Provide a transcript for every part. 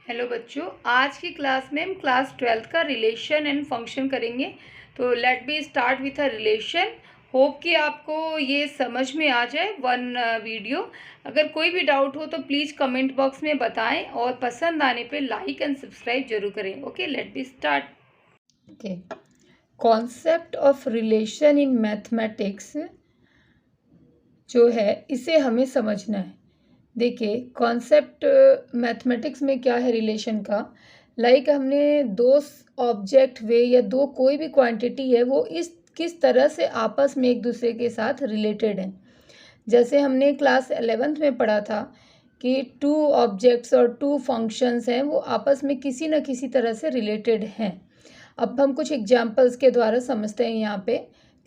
Hello बच्चों, आज की क्लास में हम क्लास 12th का रिलेशन एंड फंक्शन करेंगे। तो let be start with a relation. Hope कि आपको ये समझ में आ जाए वन वीडियो। अगर कोई भी डाउट हो तो प्लीज़ कमेंट बॉक्स में बताएं और पसंद आने पे लाइक एंड सब्सक्राइब जरूर करें। Okay, let be start. Okay, concept of relation in mathematics जो है इसे हमें समझना है। देखिए, कॉन्सेप्ट मैथमेटिक्स में क्या है रिलेशन का। हमने दो ऑब्जेक्ट वे या दो कोई भी क्वांटिटी है वो इस किस तरह से आपस में एक दूसरे के साथ रिलेटेड हैं। जैसे हमने क्लास 11th में पढ़ा था कि टू ऑब्जेक्ट्स और टू फंक्शंस हैं, वो आपस में किसी न किसी तरह से रिलेटेड हैं। अब हम कुछ एग्जांपल्स के द्वारा समझते हैं। यहाँ पे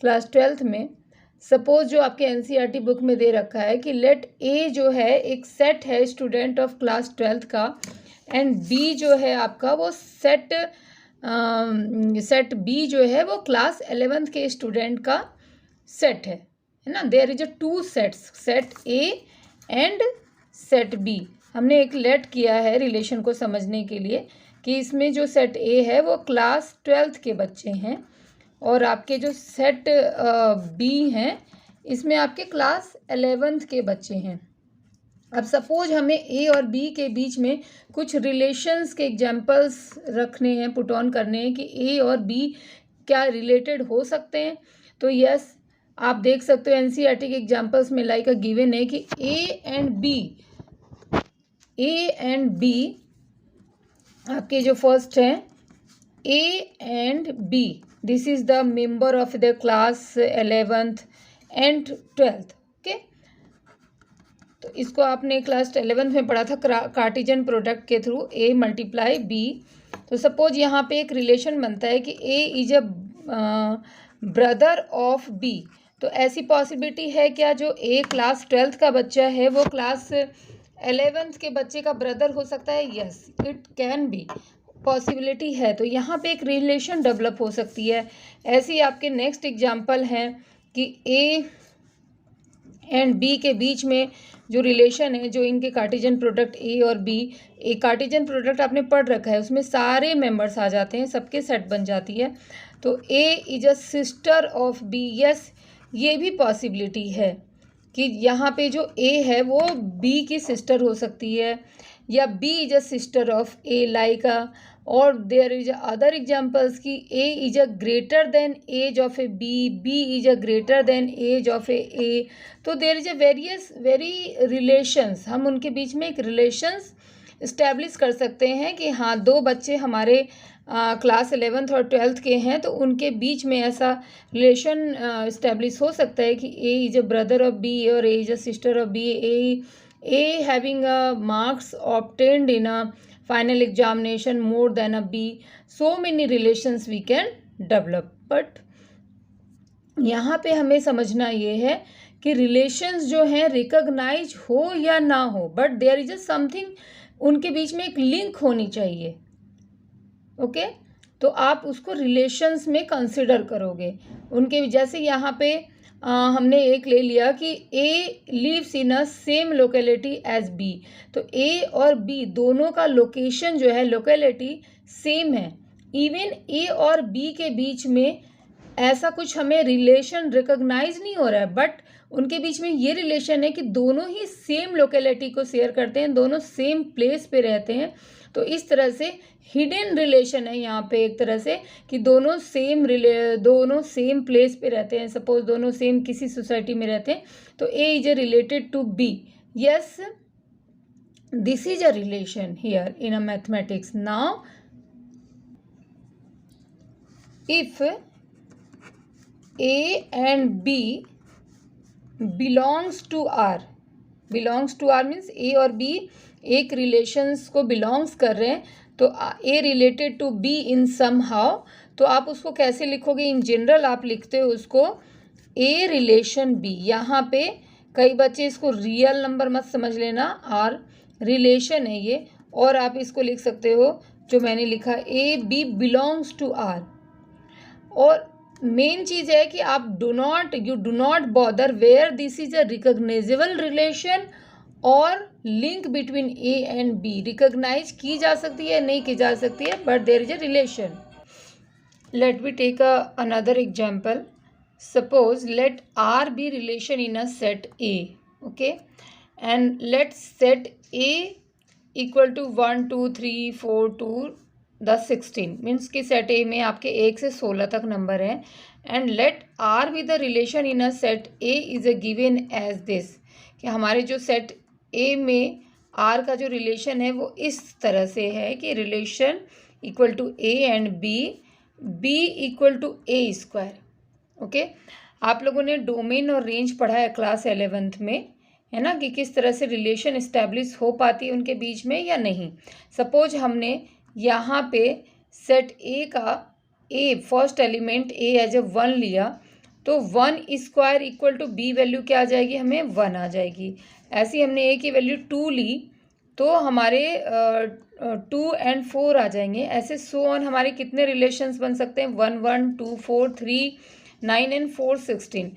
क्लास 12th में सपोज जो आपके एनसीईआरटी बुक में दे रखा है कि लेट ए जो है एक सेट है स्टूडेंट ऑफ क्लास 12th का, एंड बी जो है आपका वो सेट बी जो है वो क्लास 11th के स्टूडेंट का सेट है ना। There is a two sets, set A and set B. हमने एक लेट किया है रिलेशन को समझने के लिए कि इसमें जो सेट ए है वो क्लास 12th के बच्चे हैं और आपके जो सेट बी हैं इसमें आपके क्लास 11th के बच्चे हैं। अब सपोज हमें ए और बी के बीच में कुछ रिलेशंस के एग्जांपल्स रखने हैं, पुट ऑन करने हैं कि ए और बी क्या रिलेटेड हो सकते हैं। तो यस, आप देख सकते हो एनसीईआरटी के एग्जांपल्स में लाइक अ गिवन है कि ए एंड बी आपके जो फर्स्ट हैं A and B, this is the member of the class 11th and 12th। Okay, तो इसको आपने क्लास 11th में पढ़ा था कार्टेशियन प्रोडक्ट के थ्रू ए मल्टीप्लाई बी। तो सपोज यहाँ पे एक रिलेशन बनता है कि A is a brother of B. तो ऐसी पॉसिबिलिटी है क्या जो ए क्लास 12th का बच्चा है वो क्लास 11th के बच्चे का ब्रदर हो सकता है? Yes, it can be, possibility है। तो यहाँ पे एक रिलेशन डेवलप हो सकती है। ऐसे ही आपके नेक्स्ट एग्जांपल हैं कि ए एंड बी के बीच में जो रिलेशन है, जो इनके कार्टेशियन प्रोडक्ट ए और बी, एक कार्टेशियन प्रोडक्ट आपने पढ़ रखा है, उसमें सारे मेंबर्स आ जाते हैं, सबके सेट बन जाती है। तो A is a sister of B. Yes, ये भी पॉसिबिलिटी है कि यहाँ पे जो ए है वो बी की सिस्टर हो सकती है, या B is a sister of A like और देयर इज अदर एग्जाम्पल्स कि A is a greater than age of A B, B is a greater than age of A. तो there is a very relations, हम उनके बीच में एक relations establish कर सकते हैं कि हाँ, दो बच्चे हमारे क्लास 11th और 12th के हैं तो उनके बीच में ऐसा रिलेशन इस्टेब्लिश हो सकता है कि A is a brother of B और A is a sister of B. A having marks obtained in a final examination more than a B. So many relations we can develop. But यहाँ पे हमें समझना ये है कि relations जो हैं रिकॉग्नाइज हो या ना हो, but there is a something, उनके बीच में एक लिंक होनी चाहिए। ओके, तो आप उसको रिलेशंस में कंसिडर करोगे उनके। जैसे यहाँ पे हमने एक ले लिया कि A lives in a same locality as B. तो ए और बी दोनों का लोकेशन जो है, लोकेलिटी सेम है। इवन ए और बी के बीच में ऐसा कुछ हमें रिलेशन रिकॉग्नाइज नहीं हो रहा है, बट उनके बीच में ये रिलेशन है कि दोनों ही सेम लोकेलिटी को शेयर करते हैं, दोनों सेम प्लेस पे रहते हैं। तो इस तरह से हिडन रिलेशन है यहाँ पे एक तरह से कि दोनों सेम प्लेस पे रहते हैं। सपोज दोनों सेम किसी सोसाइटी में रहते हैं तो A is a related to B. Yes, this is a relation here in a mathematics. Now if A and B belongs to R, belongs to R means A और B एक relations को belongs कर रहे हैं, तो A related to B in somehow. तो आप उसको कैसे लिखोगे? इन जनरल आप लिखते हो उसको A रिलेशन B। यहाँ पे कई बच्चे इसको रियल नंबर मत समझ लेना, R रिलेशन है ये, और आप इसको लिख सकते हो जो मैंने लिखा A B belongs to R। और मेन चीज है कि आप you do not bother where this is a recognisable relation और link between A and B recognise की जा सकती है, नहीं की जा सकती है, but there is a relation. Let me take another example. Suppose let R be relation in a set A, okay, and let set A equal to 1 2 3 4 to the 16 means कि set A में आपके 1 से 16 तक number है, and let R be the relation in a set A is a given as this, कि हमारे जो set A में R का जो रिलेशन है वो इस तरह से है कि relation equal to A and B equal to A square. Okay, आप लोगों ने डोमेन और रेंज पढ़ा है क्लास 11th में, है ना, कि किस तरह से रिलेशन इस्टेब्लिश हो पाती है उनके बीच में या नहीं. सपोज हमने यहाँ पे सेट ए का A first element A as A 1 लिया, तो 1 square equal to B value क्या आ जाएगी, हमें 1 आ जाएगी. ऐसी हमने ए की वैल्यू 2 ली तो हमारे 2 एंड 4 आ जाएंगे. ऐसे सो ऑन हमारे कितने रिलेशंस बन सकते हैं, 1 1 2 4 3 9 एंड 4 16.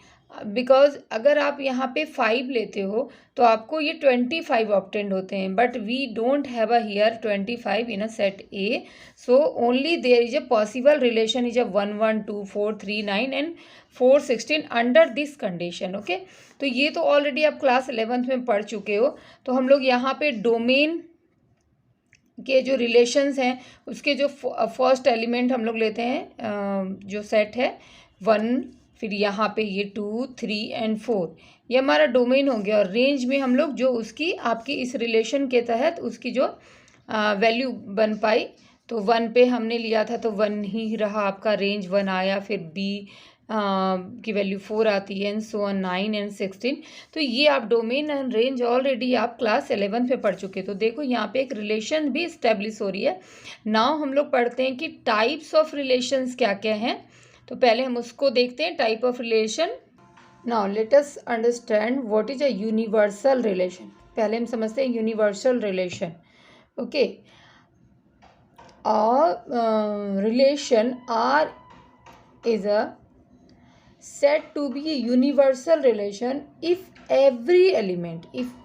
बिकॉज अगर आप यहाँ पे 5 लेते हो तो आपको ये 25 ऑब्टेंड होते हैं, but we don't have a here 25 in a set A. So only there is a possible relation is a 1 1 2 4 3 9 and 4 16 under this condition. Okay, तो ये तो ऑलरेडी आप क्लास 11th में पढ़ चुके हो. तो हम लोग यहाँ पे डोमेन के जो रिलेशंस हैं उसके जो फर्स्ट एलिमेंट हम लोग लेते हैं, जो सेट है 1, फिर यहाँ पे ये 2 3 एंड 4, ये हमारा डोमेन हो गया. और रेंज में हम लोग जो उसकी आपकी इस रिलेशन के तहत उसकी जो वैल्यू बन पाई, तो 1 पे हमने लिया था तो 1 ही रहा आपका, रेंज 1 आया. फिर बी की वैल्यू 4 आती है एंड सो ऑन 9 एंड 16. तो ये आप डोमेन एंड रेंज ऑलरेडी आप क्लास 11th में पढ़ चुके. तो देखो यहाँ पे एक रिलेशन भी इस्टेब्लिश हो रही है. नाउ हम लोग पढ़ते हैं कि टाइप्स ऑफ रिलेशंस क्या क्या हैं. तो पहले हम उसको देखते हैं, type of relation. Now let us understand what is a universal relation. पहले हम समझते हैं universal relation. Okay, relation R is a said to be a universal relation if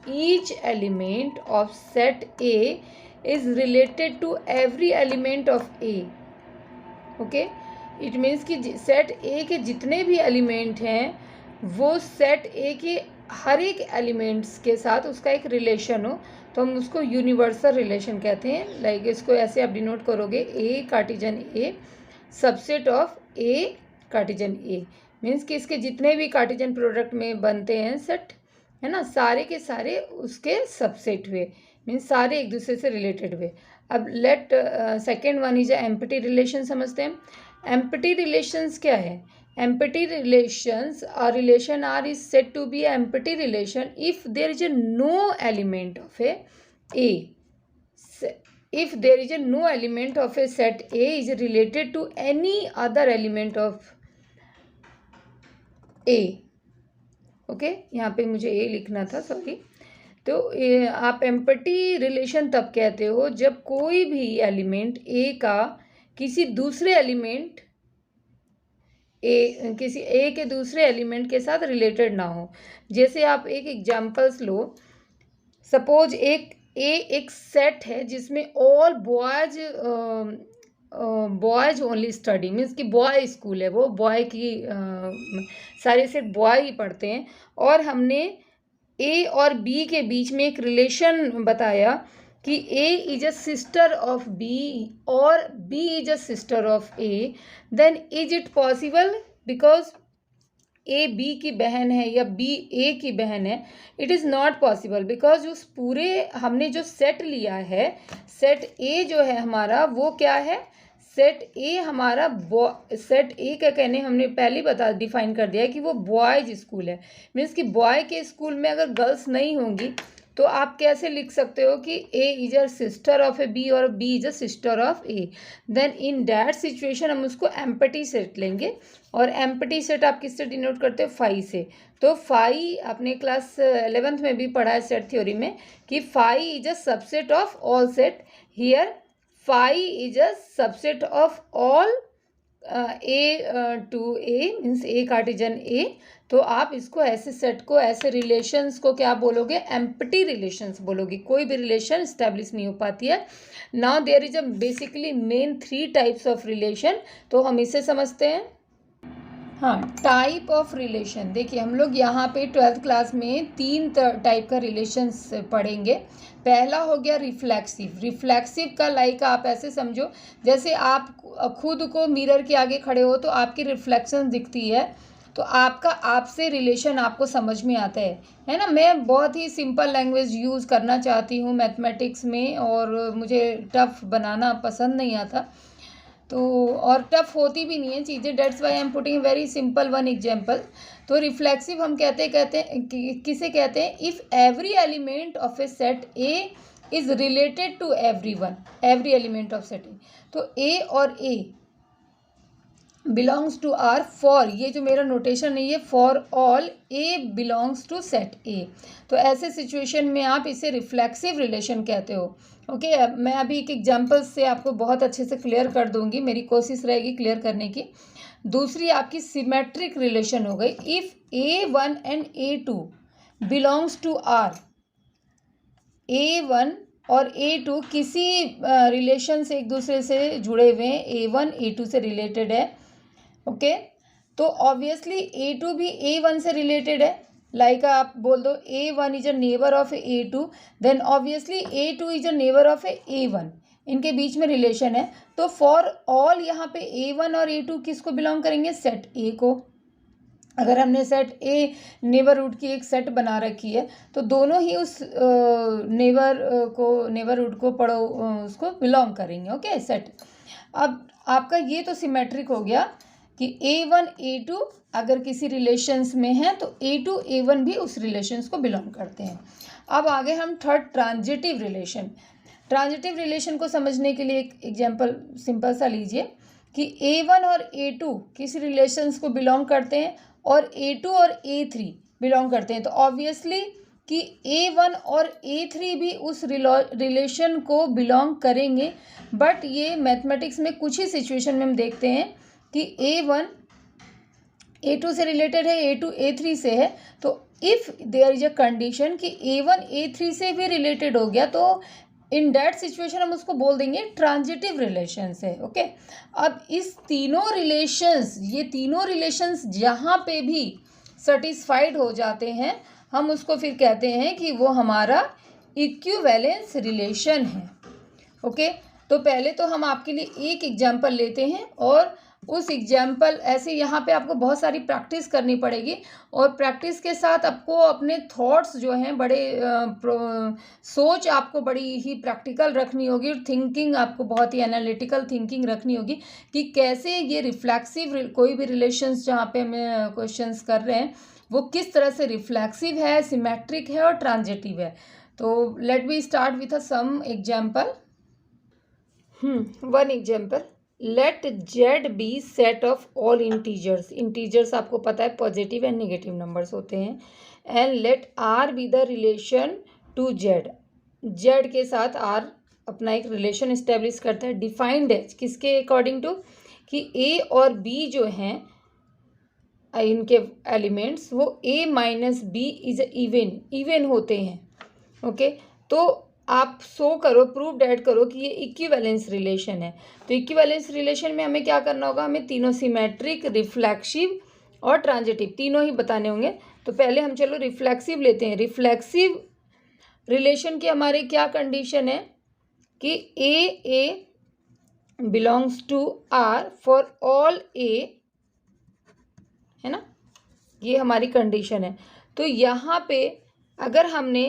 each element of set A is related to every element of A. okay, it means कि set A के जितने भी element हैं वो set A के हर एक elements के साथ उसका एक रिलेशन हो, तो हम उसको यूनिवर्सल रिलेशन कहते हैं. लाइक इसको ऐसे आप डिनोट करोगे, A Cartesian A subset of A Cartesian A, means कि इसके जितने भी कार्टिजन प्रोडक्ट में बनते हैं सेट, है ना, सारे के सारे उसके सबसेट हुए, मीन्स सारे एक दूसरे से रिलेटेड हुए. अब let second one is empty relation समझते हैं. एम्प्टी रिलेशंस क्या है? Empty relations R relation R is said to be empty relation if there is no element of A. If there is no element of a set A is related to any other element of A. Okay, यहाँ पे मुझे A लिखना था, sorry. तो आप empty relation तब कहते हो जब कोई भी एलिमेंट A का किसी दूसरे एलिमेंट किसी A के दूसरे एलिमेंट के साथ रिलेटेड ना हो. जैसे आप एक एग्जाम्पल्स लो. सपोज एक सेट है जिसमें all boys only study, means कि बॉय स्कूल है, वो बॉय की सारे सेट बॉय ही पढ़ते हैं. और हमने ए और बी के बीच में एक रिलेशन बताया कि A is a sister of B और B is a sister of A. Then is it possible, because A B की बहन है या बी ए की बहन है? It is not possible, because उस पूरे हमने जो सेट लिया है, सेट ए जो है हमारा वो क्या है, सेट ए हमारा सेट ए का कहने हमने पहले डिफाइन कर दिया कि वो बॉयज स्कूल है. मीन्स कि बॉय के स्कूल में अगर गर्ल्स नहीं होंगी तो आप कैसे लिख सकते हो कि A is a sister of A B और B is a sister of A? Then in that situation हम उसको एम्प्टी सेट लेंगे. और एम्प्टी सेट आप किससे डिनोट करते हो? फाई से. तो फाई आपने क्लास 11th में भी पढ़ा है सेट थ्योरी में कि phi is a subset of all set. Here phi is a subset of all A to A, means A Cartesian A. तो आप इसको ऐसे सेट को, ऐसे रिलेशंस को क्या बोलोगे? एम्प्टी रिलेशंस बोलोगे। कोई भी रिलेशन इस्टेब्लिश नहीं हो पाती है। Now there is a basically main 3 types of relation, तो हम इसे समझते हैं। हाँ, टाइप ऑफ रिलेशन। देखिए हम लोग यहाँ पे 12th क्लास में 3 टाइप का रिलेशंस पढ़ेंगे। पहला हो गया रिफ्लेक्सिव। रिफ्लेक्सिव का लाइक आप ऐसे समझो, जैसे आप खुद को मिरर के आगे खड़े हो तो आपकी रिफ्लेक्शन दिखती है, तो आपका आपसे रिलेशन आपको समझ में आता है ना। मैं बहुत ही सिंपल लैंग्वेज यूज़ करना चाहती हूँ मैथमेटिक्स में, और मुझे टफ बनाना पसंद नहीं आता, तो और टफ होती भी नहीं है चीज़ें। That's why I am putting very simple one example. तो रिफ्लेक्सिव हम कहते हैं किसे कहते हैं? If every element of A set A is related to every one, every element of set A. तो ए और A belongs to R for, ये जो मेरा नोटेशन है ये for all A belongs to set A. तो ऐसे situation में आप इसे रिफ्लेक्सिव रिलेशन कहते हो। ओके, मैं अभी एक एग्जांपल से आपको बहुत अच्छे से क्लियर कर दूंगी, मेरी कोशिश रहेगी क्लियर करने की। दूसरी आपकी सिमेट्रिक रिलेशन हो गई। If A1 and A2 belongs to R, A1 और A2 किसी रिलेशन से एक दूसरे से जुड़े हुए हैं, A1 A2 से रिलेटेड है। ओके, तो ऑब्वियसली A2 भी A1 से रिलेटेड है। लाइक आप बोल दो A1 is a neighbour of A2, then obviously A2 is a neighbour of A1, इनके बीच में रिलेशन है। तो फॉर ऑल यहाँ पे A1 और A2 किसको बिलोंग करेंगे? सेट A को। अगर हमने सेट ए नेबरहुड की एक सेट बना रखी है तो दोनों ही उस नेबरहुड को पढ़ो, उसको बिलोंग करेंगे। Okay, set. अब आपका ये तो सिमेट्रिक हो गया कि A1 A2 अगर किसी रिलेशंस में है तो A2 A1 भी उस रिलेशंस को बिलोंग करते हैं। अब आगे हम third transitive relation. Transitive relation को समझने के लिए एक एग्जांपल सिंपल सा लीजिए कि A1 और A2 किस रिलेशंस को बिलोंग करते हैं और A2 और A3 बिलोंग करते हैं। तो ऑब्वियसली कि A1 और A3 भी उस रिलेशन को बिलोंग करेंगे, बट ये मैथमेटिक्स में कुछ ही सिचुएशन में हम देखते हैं कि A1 A2 से रिलेटेड है, A2 A3 से है। तो if there is a condition कि A1 A3 से भी रिलेटेड हो गया, तो इन दैट सिचुएशन हम उसको बोल देंगे ट्रांजिटिव रिलेशंस है। ओके, अब इस तीनों रिलेशंस, ये तीनों रिलेशंस जहाँ पे भी सेटिस्फाइड हो जाते हैं, हम उसको फिर कहते हैं कि वो हमारा इक्विवेलेंस रिलेशन है। ओके, तो पहले तो हम आपके लिए एक एग्जाम्पल लेते हैं, और उस एग्जाम्पल ऐसे यहाँ पे आपको बहुत सारी प्रैक्टिस करनी पड़ेगी, और प्रैक्टिस के साथ आपको अपने थॉट्स जो हैं बड़े सोच आपको बड़ी ही प्रैक्टिकल रखनी होगी, और थिंकिंग आपको बहुत ही एनालिटिकल थिंकिंग रखनी होगी कि कैसे ये रिफ्लेक्सिव कोई भी रिलेशंस जहाँ पे हमें क्वेश्चंस कर रहे हैं वो किस तरह से रिफ्लेक्सिव है, सिमेट्रिक है और ट्रांजिटिव है। तो let me start with a some example. One example, let Z be set of all integers. Integers आपको पता है पॉजिटिव एंड नेगेटिव नंबर्स होते हैं। And let R be the relation to Z. Z के साथ are अपना एक relation establish करता है। डिफाइंड है किसके अकॉर्डिंग टू, कि ए और बी जो हैं इनके एलिमेंट्स वो a minus B is even होते हैं। ओके, तो आप शो करो, प्रूव डेट करो कि ये इक्विवेलेंस रिलेशन है। तो इक्विवेलेंस रिलेशन में हमें क्या करना होगा? हमें तीनों सिमेट्रिक, रिफ्लेक्सिव और ट्रांजिटिव तीनों ही बताने होंगे। तो पहले हम चलो रिफ्लेक्सिव लेते हैं। रिफ्लेक्सिव रिलेशन की हमारी क्या कंडीशन है कि A belongs to R for all A, है ना, ये हमारी कंडीशन है। तो यहाँ पे अगर हमने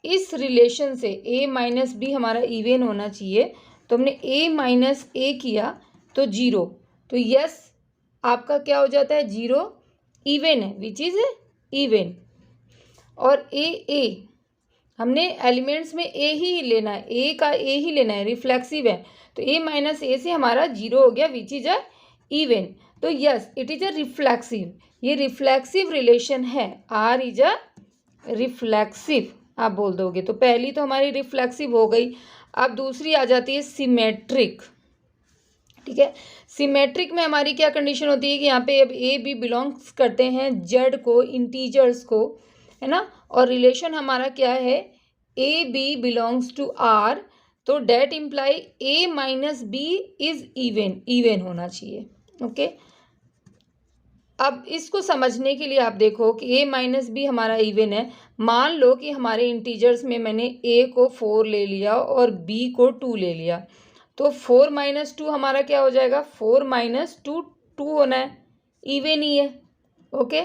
इस रिलेशन से a माइनस बी हमारा इवन होना चाहिए, तो हमने a माइनस ए किया तो 0। तो यस, आपका क्या हो जाता है? 0 इवन है, विच इज़ इवन। और a हमने एलिमेंट्स में a ही लेना है, a का a ही लेना है, रिफ्लेक्सिव है। तो a माइनस ए से हमारा 0 हो गया, विच इज़ इवन। तो yes, it is a reflexive, ये रिफ्लेक्सिव रिलेशन है। आर इज अ रिफ्लेक्सिव आप बोल दोगे। तो पहली तो हमारी रिफ्लेक्सिव हो गई। अब दूसरी आ जाती है सिमेट्रिक। ठीक है। सिमेट्रिक में हमारी क्या कंडीशन होती है कि यहाँ पे अब ए बी बिलोंग्स करते हैं जेड को, इंटीजर्स को, है ना, और रिलेशन हमारा क्या है, A B belongs to R, तो that imply A minus B is even होना चाहिए। ओके, अब इसको समझने के लिए आप देखो कि ए माइनस बी हमारा इवन है। मान लो कि हमारे इंटीजर्स में मैंने ए को 4 ले लिया और बी को 2 ले लिया, तो 4 माइनस 2 हमारा क्या हो जाएगा, 4 माइनस 2 2 होना है, इवन ही है। ओके,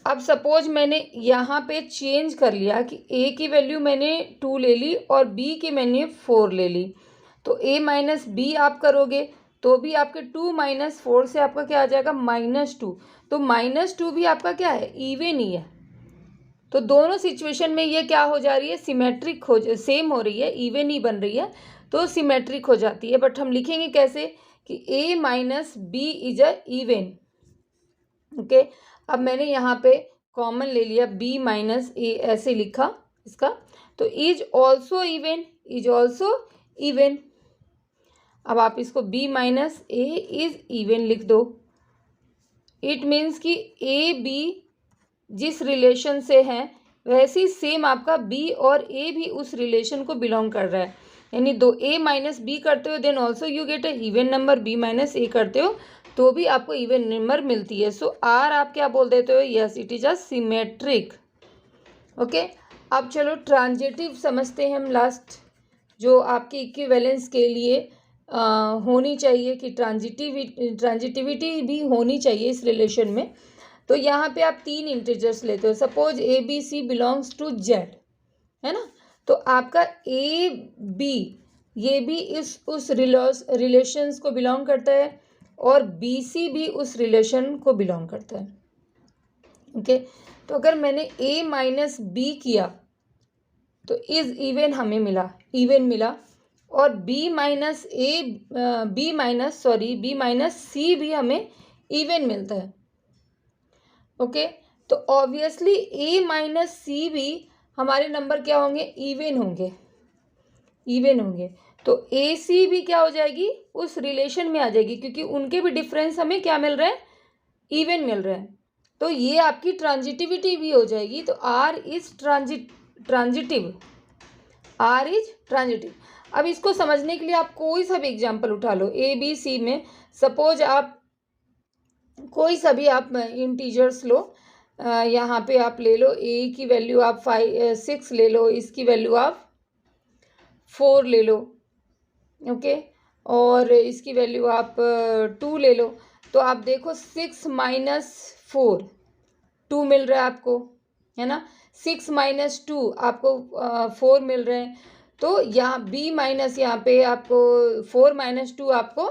अब सपोज मैंने यहाँ पे चेंज कर लिया कि ए की वैल्यू मैंने 2 ले ली और बी की मैंने 4 ले ली, तो ए माइनस बी आप करोगे तो भी आपके 2 माइनस 4 से आपका क्या आ जाएगा, -2। तो -2 भी आपका क्या है, इवन ही है। तो दोनों सिचुएशन में ये क्या हो जा रही है, सिमेट्रिक सेम हो रही है, इवन ही बन रही है, तो सिमेट्रिक हो जाती है। बट हम लिखेंगे कैसे कि A minus B is a even. Okay, अब मैंने यहाँ पे कॉमन ले लिया बी माइनस ए, ऐसे लिखा इसका, तो इज ऑल्सो इवन। अब आप इसको b minus A is even लिख दो। इट मीन्स कि ए बी जिस रिलेशन से है वैसे सेम आपका b और a भी उस रिलेशन को बिलोंग कर रहा है, यानी दो a माइनस बी करते हो then also you get a even number, b minus A करते हो तो भी आपको इवन नंबर मिलती है। सो आर आप क्या बोल देते हो, yes it is a symmetric. Okay, अब चलो ट्रांजिटिव समझते हैं हम लास्ट, जो आपकी इक्विवेलेंस के लिए होनी चाहिए कि ट्रांजिटिविटी भी होनी चाहिए इस रिलेशन में। तो यहाँ पे आप 3 इंटीजर्स लेते हो, suppose A B C belongs to Z, है ना, तो आपका ए बी ये भी उस रिलेशंस को बिलोंग करता है और बी सी भी उस रिलेशन को बिलोंग करता है। ओके, तो अगर मैंने ए माइनस बी किया तो इज इवन हमें मिला, इवन मिला, और बी माइनस सी भी हमें इवन मिलता है। ओके, तो ऑब्वियसली ए माइनस सी भी हमारे नंबर क्या होंगे, इवन होंगे। तो ए सी भी क्या हो जाएगी, उस रिलेशन में आ जाएगी, क्योंकि उनके भी डिफरेंस हमें क्या मिल रहा है, इवन मिल रहा है। तो ये आपकी ट्रांजिटिविटी भी हो जाएगी। तो आर इज ट्रांजिटिव। अब इसको समझने के लिए आप कोई सा भी एग्जाम्पल उठा लो, ए बी सी में सपोज आप कोई सा भी आप इंटीजर्स लो, यहाँ पे आप ले लो ए की वैल्यू आप 6 ले लो, इसकी वैल्यू आप 4 ले लो, ओके, और इसकी वैल्यू आप 2 ले लो। तो आप देखो 6 माइनस 4 2 मिल रहा है आपको, है ना, 6 माइनस 2 आपको 4 मिल रहे हैं। तो यहाँ b माइनस यहाँ पे आपको 4 माइनस 2 आपको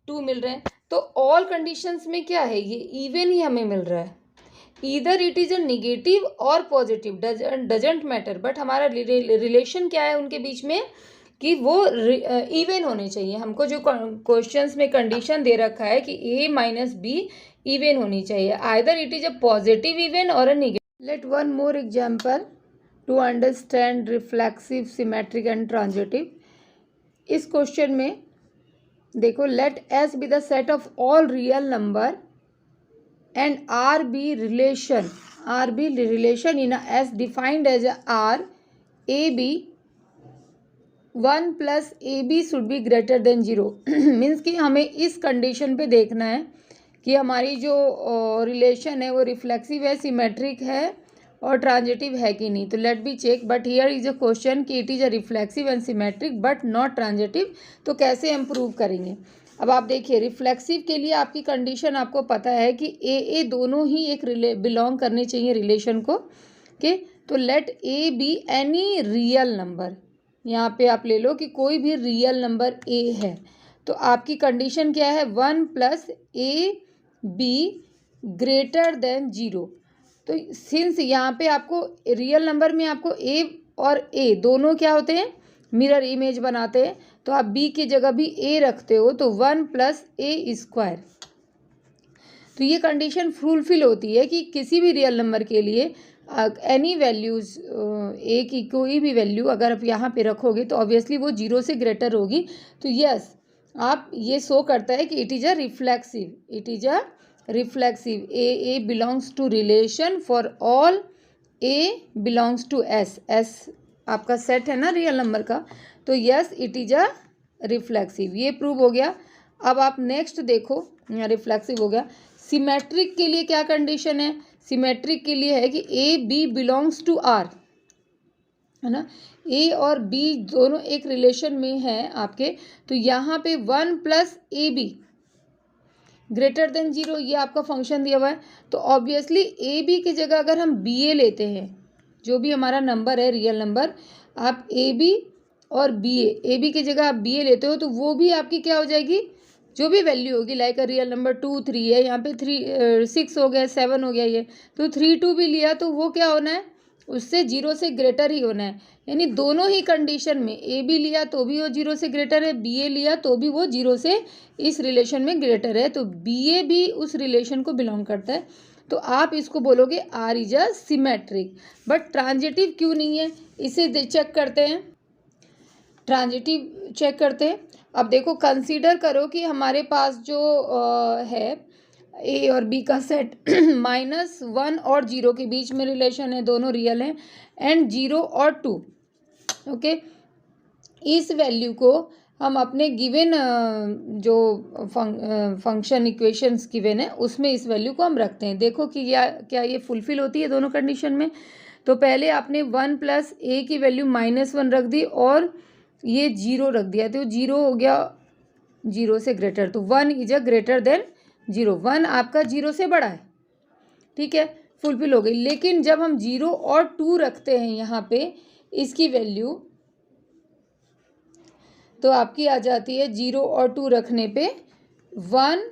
2 मिल रहे हैं। तो ऑल कंडीशंस में क्या है, ये इवन ही हमें मिल रहा है, either it is a negative और पॉजिटिव, डजेंट मैटर, बट हमारा रिलेशन क्या है उनके बीच में कि वो इवन होने चाहिए। हमको जो क्वेश्चंस में कंडीशन दे रखा है कि a माइनस बी इवन होनी चाहिए, either it is a positive even और a negative. Let one more example to understand reflexive, symmetric and transitive. इस क्वेश्चन में देखो, let S be the set of all real number and R be relation in S defined as R A B 1 plus A B should be greater than 0। Means कि हमें इस condition पे देखना है कि हमारी जो रिलेशन है वो रिफ्लेक्सिव है, सिमेट्रिक है और ट्रांजिटिव है कि नहीं। तो let be check, but here is a question कि it is a reflexive and symmetric but not transitive. तो कैसे हम प्रूव करेंगे। अब आप देखिए, रिफ्लेक्सिव के लिए आपकी कंडीशन आपको पता है कि ए दोनों ही एक बिलोंग करने चाहिए रिलेशन को, ओके। तो let A be any real number, यहाँ पे आप ले लो कि कोई भी रियल नंबर ए है। तो आपकी कंडीशन क्या है, 1 plus A B greater than 0। तो सिंस यहाँ पे आपको रियल नंबर में आपको ए और ए दोनों क्या होते हैं, मिरर इमेज बनाते हैं, तो आप बी की जगह भी ए रखते हो, तो 1 प्लस ए स्क्वायर। तो ये कंडीशन फुलफिल होती है कि किसी भी रियल नंबर के लिए एनी वैल्यूज़, ए की कोई भी वैल्यू अगर आप यहाँ पे रखोगे तो ऑब्वियसली वो 0 से ग्रेटर होगी। तो यस, आप ये शो करता है कि it is a reflexive, it is a reflexive. A belongs to relation for all A belongs to S, S आपका सेट है ना रियल नंबर का, तो yes it is a reflexive, ये प्रूव हो गया। अब आप नेक्स्ट देखो, रिफ्लेक्सिव हो गया। सिमेट्रिक के लिए क्या कंडीशन है? सिमेट्रिक के लिए है कि A B belongs to R, है ना, ए और बी दोनों एक रिलेशन में हैं आपके, तो यहाँ पे 1 plus A B greater than 0, ये आपका फंक्शन दिया हुआ है। तो ऑब्वियसली ए बी की जगह अगर हम बी ए लेते हैं, जो भी हमारा नंबर है रियल नंबर, आप ए बी और बी ए बी की जगह आप बी ए लेते हो, तो वो भी आपकी क्या हो जाएगी, जो भी वैल्यू होगी, लाइक अ रियल नंबर 2 3 है, यहाँ पे 6 हो गया, 7 हो गया, ये तो 3 2 भी लिया तो वो क्या होना है, उससे 0 से ग्रेटर ही होना है। यानी दोनों ही कंडीशन में, ए बी लिया तो भी वो 0 से ग्रेटर है, बी ए लिया तो भी वो 0 से इस रिलेशन में ग्रेटर है, तो बी ए भी उस रिलेशन को बिलोंग करता है। तो आप इसको बोलोगे R is a symmetric. But transitive क्यों नहीं है, इसे चेक करते हैं, ट्रांजिटिव चेक करते हैं। अब देखो, कंसीडर करो कि हमारे पास जो है ए और बी का सेट -1 और 0 के बीच में रिलेशन है, दोनों रियल हैं, एंड 0 और 2, ओके। इस वैल्यू को हम अपने गिवन जो फंक्शन इक्वेशंस गिवन है उसमें इस वैल्यू को हम रखते हैं। देखो कि क्या ये फुलफिल होती है दोनों कंडीशन में। तो पहले आपने 1 प्लस ए की वैल्यू -1 रख दी और ये 0 रख दिया, तो 0 हो गया 0 से ग्रेटर, तो 1 इज अ ग्रेटर देन 0, 1 आपका 0 से बड़ा है, ठीक है, फुलफिल हो गई। लेकिन जब हम 0 और 2 रखते हैं यहाँ पे इसकी वैल्यू, तो आपकी आ जाती है 0 और 2 रखने पे 1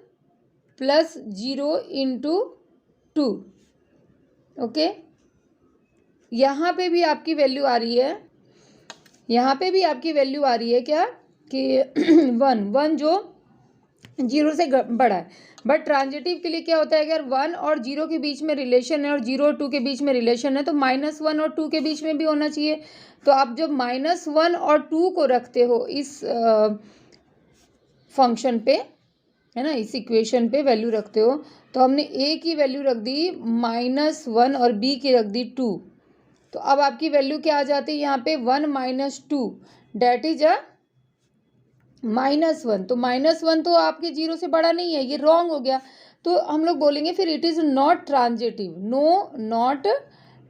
प्लस 0 इंटू 2, ओके। यहाँ पे भी आपकी वैल्यू आ रही है, यहाँ पे भी आपकी वैल्यू आ रही है क्या कि 1 जो 0 से बड़ा है। बट ट्रांजिटिव के लिए क्या होता है, अगर 1 और 0 के बीच में रिलेशन है और 0 और 2 के बीच में रिलेशन है, तो -1 और 2 के बीच में भी होना चाहिए। तो आप जब -1 और 2 को रखते हो इस फंक्शन पे, है ना, इस इक्वेशन पे वैल्यू रखते हो, तो हमने ए की वैल्यू रख दी -1 और बी की रख दी 2, तो अब आपकी वैल्यू क्या आ जाती है यहाँ पे 1 - 2, डेट इज अ -1। तो -1 तो आपके 0 से बड़ा नहीं है, ये रॉन्ग हो गया। तो हम लोग बोलेंगे फिर it is not transitive, no not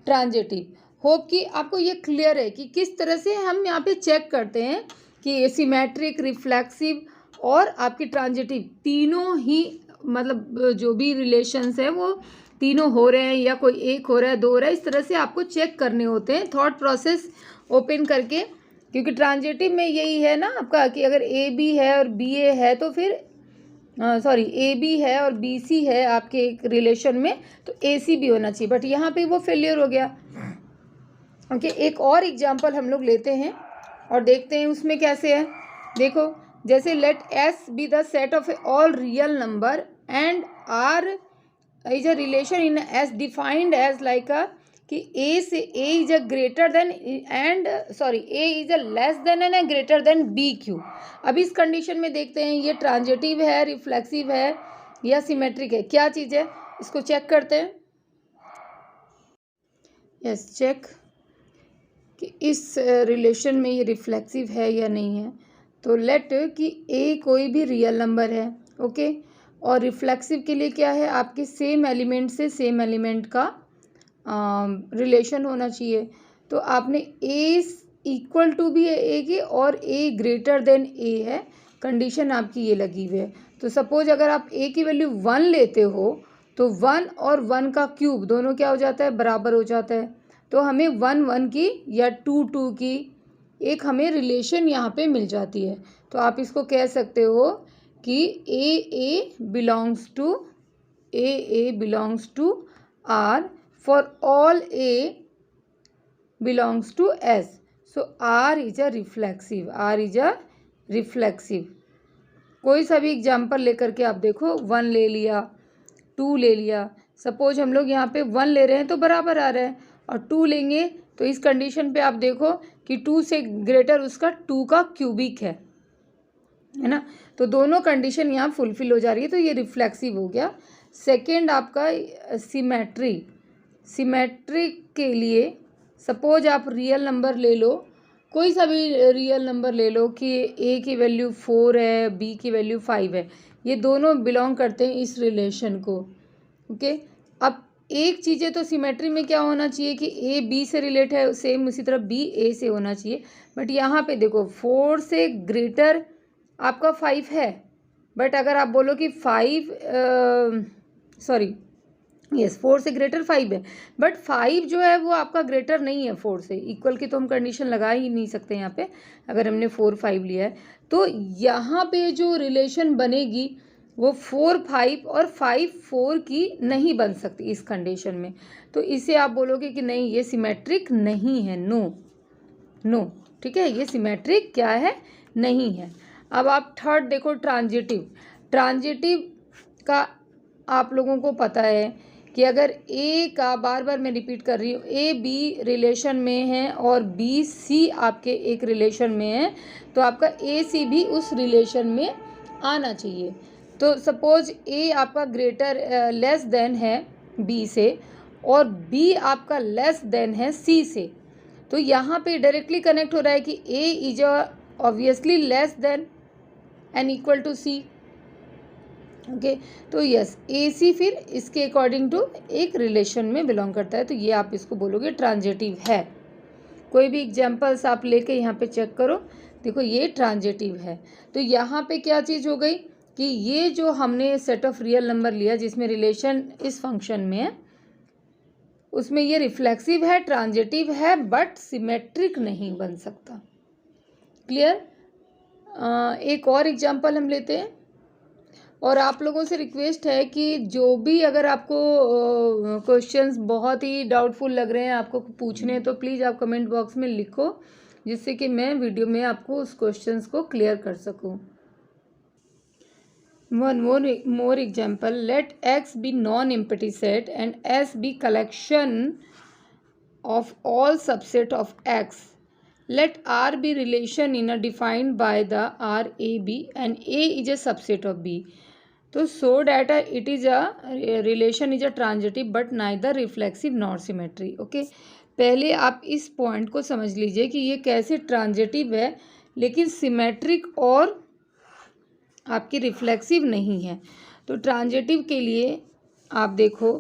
transitive. Hope कि आपको ये क्लियर है कि किस तरह से हम यहाँ पे चेक करते हैं कि सिमेट्रिक, रिफ्लेक्सिव और आपकी ट्रांजिटिव तीनों ही, मतलब जो भी रिलेशंस हैं वो तीनों हो रहे हैं या कोई एक हो रहा है, दो हो रहा है, इस तरह से आपको चेक करने होते हैं थॉट प्रोसेस ओपन करके। क्योंकि ट्रांजिटिव में यही है ना आपका कि अगर ए बी है और बी ए है तो फिर सॉरी ए बी है और बी सी है आपके एक रिलेशन में, तो ए सी भी होना चाहिए, बट यहाँ पे वो फेलियर हो गया। ओके, एक और एग्जांपल हम लोग लेते हैं और देखते हैं उसमें कैसे है। देखो, जैसे let S be the set of all real number and R is a relation in S defined as like a कि A say A is a greater than and sorry A is a less than and greater than B Q. अब इस condition में देखते हैं ये transitive है, reflexive है या सिमेट्रिक है, क्या चीज़ है, इसको चेक करते हैं। यस, चेक कि इस रिलेशन में ये रिफ्लेक्सिव है या नहीं है। तो लेट कि ए कोई भी रियल नंबर है, ओके, और रिफ्लेक्सिव के लिए क्या है, आपके सेम एलिमेंट से सेम एलिमेंट का रिलेशन होना चाहिए। तो आपने ए इक्वल टू भी है ए के और ए ग्रेटर देन ए है, कंडीशन आपकी ये लगी हुई है। तो सपोज अगर आप ए की वैल्यू 1 लेते हो तो 1 और 1 का क्यूब दोनों क्या हो जाता है, बराबर हो जाता है। तो हमें 1 1 की या 2 2 की एक हमें रिलेशन यहाँ पे मिल जाती है। तो आप इसको कह सकते हो कि A belongs to R for all A belongs to S. So R is a reflexive, R is a reflexive। कोई सा भी एग्जाम्पल लेकर के आप देखो, 1 ले लिया, 2 ले लिया। सपोज हम लोग यहाँ पे 1 ले रहे हैं तो बराबर आ रहा है, और 2 लेंगे तो इस कंडीशन पे आप देखो कि 2 से ग्रेटर उसका 2 का क्यूबिक है, है ना। तो दोनों कंडीशन यहाँ फुलफिल हो जा रही है, तो ये रिफ्लेक्सिव हो गया। सेकेंड आपका सिमेट्री। सिमेट्री के लिए सपोज आप रियल नंबर ले लो, कोई सा भी रियल नंबर ले लो कि ए की वैल्यू 4 है, बी की वैल्यू 5 है, ये दोनों बिलोंग करते हैं इस रिलेशन को। ओके, अब एक चीज़ें तो सिमेट्री में क्या होना चाहिए कि ए बी से रिलेट है, सेम उसी तरह बी ए से होना चाहिए। बट यहाँ पे देखो 4 से ग्रेटर आपका 5 है, बट अगर आप बोलो कि 4 से ग्रेटर 5 है, बट 5 जो है वो आपका ग्रेटर नहीं है 4 से, इक्वल की तो हम कंडीशन लगा ही नहीं सकते यहाँ पे अगर हमने 4 5 लिया है। तो यहाँ पे जो रिलेशन बनेगी वो 4 5 और 5 4 की नहीं बन सकती इस कंडीशन में। तो इसे आप बोलोगे कि नहीं ये सिमेट्रिक नहीं है, नो, ठीक है, ये सिमेट्रिक क्या है, नहीं है। अब आप थर्ड देखो, ट्रांजिटिव का आप लोगों को पता है कि अगर ए का, बार बार मैं रिपीट कर रही हूँ, ए बी रिलेशन में है और बी सी आपके एक रिलेशन में है, तो आपका ए सी भी उस रिलेशन में आना चाहिए। तो सपोज ए आपका लेस देन है बी से और बी आपका लेस देन है सी से, तो यहाँ पे डायरेक्टली कनेक्ट हो रहा है कि A is obviously less than and equal to C. Okay, तो यस ए सी फिर इसके अकॉर्डिंग टू एक रिलेशन में बिलोंग करता है, तो ये आप इसको बोलोगे ट्रांजिटिव है। कोई भी एग्जांपल्स आप लेके यहाँ पे चेक करो, देखो ये ट्रांजिटिव है। तो यहाँ पे क्या चीज़ हो गई कि ये जो हमने सेट ऑफ रियल नंबर लिया जिसमें रिलेशन इस फंक्शन में है, उसमें ये रिफ्लेक्सिव है, ट्रांजिटिव है, बट सिमेट्रिक नहीं बन सकता। क्लियर? एक और एग्जांपल हम लेते हैं, और आप लोगों से रिक्वेस्ट है कि जो भी अगर आपको क्वेश्चंस बहुत ही डाउटफुल लग रहे हैं, आपको पूछने हैं, तो प्लीज़ आप कमेंट बॉक्स में लिखो, जिससे कि मैं वीडियो में आपको उस क्वेश्चंस को क्लियर कर सकूं। One more example. Let X be non-empty set and S be collection of all subset of X. Let R be relation in a defined by the R A B and A is a subset of B. तो so that it is a relation is a transitive but neither reflexive nor symmetry. Okay, पहले आप इस point को समझ लीजिए कि ये कैसे ट्रांजिटिव है लेकिन सिमेट्रिक और आपकी रिफ्लेक्सिव नहीं है। तो ट्रांजिटिव के लिए आप देखो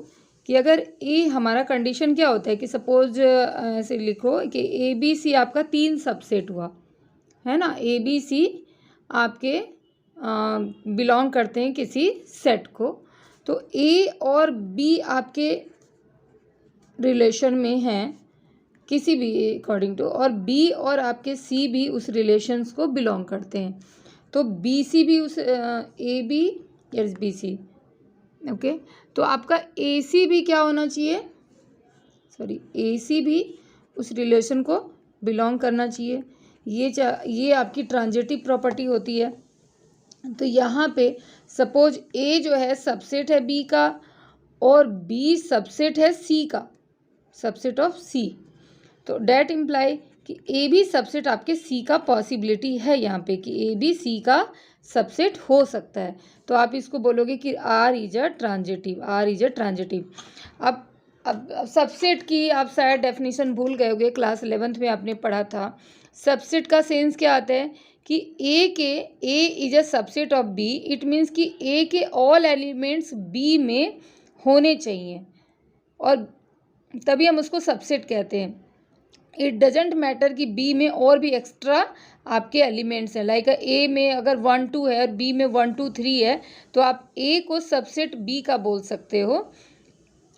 कि अगर ए हमारा कंडीशन क्या होता है कि सपोज ऐसे लिखो कि ए बी सी आपका 3 सबसेट हुआ है ना, ए बी सी आपके बिलोंग करते हैं किसी सेट को, तो ए और बी आपके रिलेशन में हैं किसी भी अकॉर्डिंग टू, और बी और आपके सी भी उस रिलेशंस को बिलोंग करते हैं, तो बी सी भी उस A B yes B C. Okay, तो आपका ए सी भी क्या होना चाहिए, ए सी भी उस रिलेशन को बिलोंग करना चाहिए। ये आपकी ट्रांजिटिव प्रॉपर्टी होती है। तो यहाँ पे सपोज ए जो है सबसेट है बी का और बी सबसेट है सी का, सबसेट ऑफ सी, तो डैट इम्प्लाई कि ए बी सबसेट आपके सी का पॉसिबिलिटी है यहाँ पे कि ए बी सी का सबसेट हो सकता है, तो आप इसको बोलोगे कि आर इज अ ट्रांजिटिव। अब सबसेट की आप शायद डेफिनेशन भूल गए होंगे, क्लास 11th में आपने पढ़ा था। सबसेट का सेंस क्या आता है कि A is a subset of B, it means कि ए के ऑल एलिमेंट्स बी में होने चाहिए और तभी हम उसको सबसेट कहते हैं। इट डजेंट मैटर कि बी में और भी एक्स्ट्रा आपके एलिमेंट्स हैं, लाइक ए में अगर 1 2 है और बी में 1 2 3 है, तो आप ए को सबसेट बी का बोल सकते हो,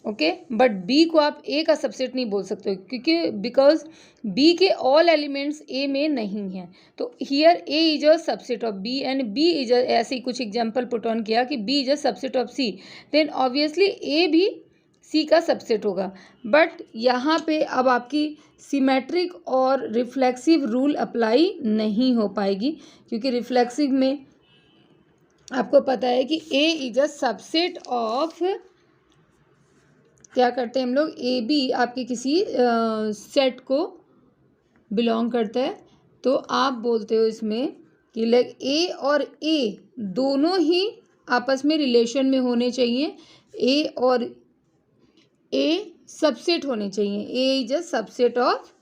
ओके, बट बी को आप ए का सबसेट नहीं बोल सकते हो क्योंकि बिकॉज बी के ऑल एलिमेंट्स ए में नहीं हैं। तो here A is a subset of B and B is ऐसे ही कुछ एग्जांपल पुट ऑन किया कि B is a subset of C, then obviously A भी सी का सबसेट होगा। बट यहाँ पे अब आपकी सिमेट्रिक और रिफ्लेक्सिव रूल अप्लाई नहीं हो पाएगी क्योंकि रिफ्लेक्सिव में आपको पता है कि A is a subset of, क्या करते हैं हम लोग, ए बी आपके किसी सेट को बिलोंग करता है, तो आप बोलते हो इसमें कि लाइक ए और ए दोनों ही आपस में रिलेशन में होने चाहिए, ए और ए सबसेट होने चाहिए, A is a subset of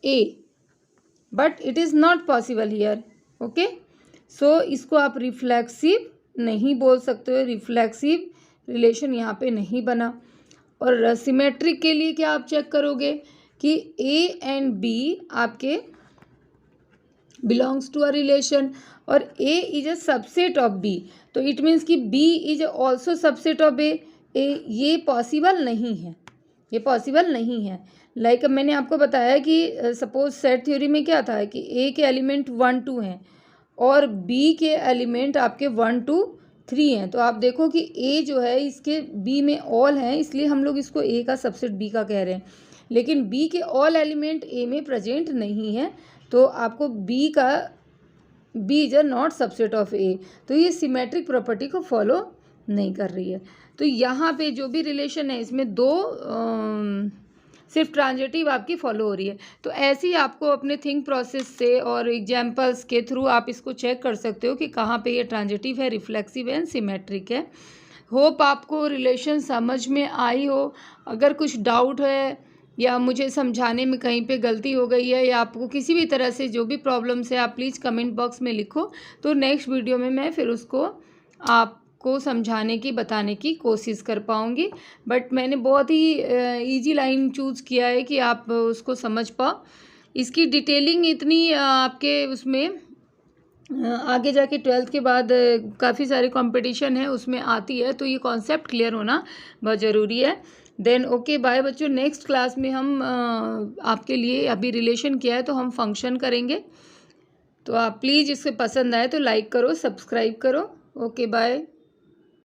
A, but it is not possible here. Okay, so इसको आप रिफ्लेक्सिव नहीं बोल सकते हो, रिफ्लेक्सिव रिलेशन यहाँ पे नहीं बना। और सिमेट्रिक के लिए क्या आप चेक करोगे कि ए एंड बी आपके बिलोंग्स टू अ रिलेशन और A is a subset of B, तो इट मीन्स कि B is also subset of A. ये पॉसिबल नहीं है, ये पॉसिबल नहीं है। लाइक मैंने आपको बताया कि सपोज सेट थ्योरी में क्या था कि ए के एलिमेंट 1 2 हैं और बी के एलिमेंट आपके 1 2 3 हैं, तो आप देखो कि ए जो है इसके बी में ऑल हैं, इसलिए हम लोग इसको ए का सबसेट बी का कह रहे हैं, लेकिन बी के ऑल एलिमेंट ए में प्रेजेंट नहीं है, तो आपको B is a not subset of A, तो ये सिमेट्रिक प्रॉपर्टी को फॉलो नहीं कर रही है। तो यहाँ पे जो भी रिलेशन है इसमें दो सिर्फ ट्रांजिटिव आपकी फॉलो हो रही है। तो ऐसे ही आपको अपने थिंक प्रोसेस से और एग्जाम्पल्स के थ्रू आप इसको चेक कर सकते हो कि कहाँ पे ये ट्रांजिटिव है, रिफ्लेक्सिव है एंड सिमेट्रिक है। होप आपको रिलेशन समझ में आई हो। अगर कुछ डाउट है या मुझे समझाने में कहीं पे गलती हो गई है या आपको किसी भी तरह से जो भी प्रॉब्लम्स है, आप प्लीज़ कमेंट बॉक्स में लिखो, तो नेक्स्ट वीडियो में मैं फिर उसको आपको समझाने की, बताने की कोशिश कर पाऊँगी। बट मैंने बहुत ही इजी लाइन चूज़ किया है कि आप उसको समझ पाओ। इसकी डिटेलिंग इतनी आपके उसमें आगे जाके 12th के बाद काफ़ी सारे कंपटीशन है उसमें आती है, तो ये कॉन्सेप्ट क्लियर होना बहुत ज़रूरी है। देन ओके बाय बच्चों, नेक्स्ट क्लास में हम आपके लिए अभी रिलेशन किया है तो हम फंक्शन करेंगे, तो आप प्लीज़ इससे पसंद आए तो लाइक करो, सब्सक्राइब करो। Okay bye.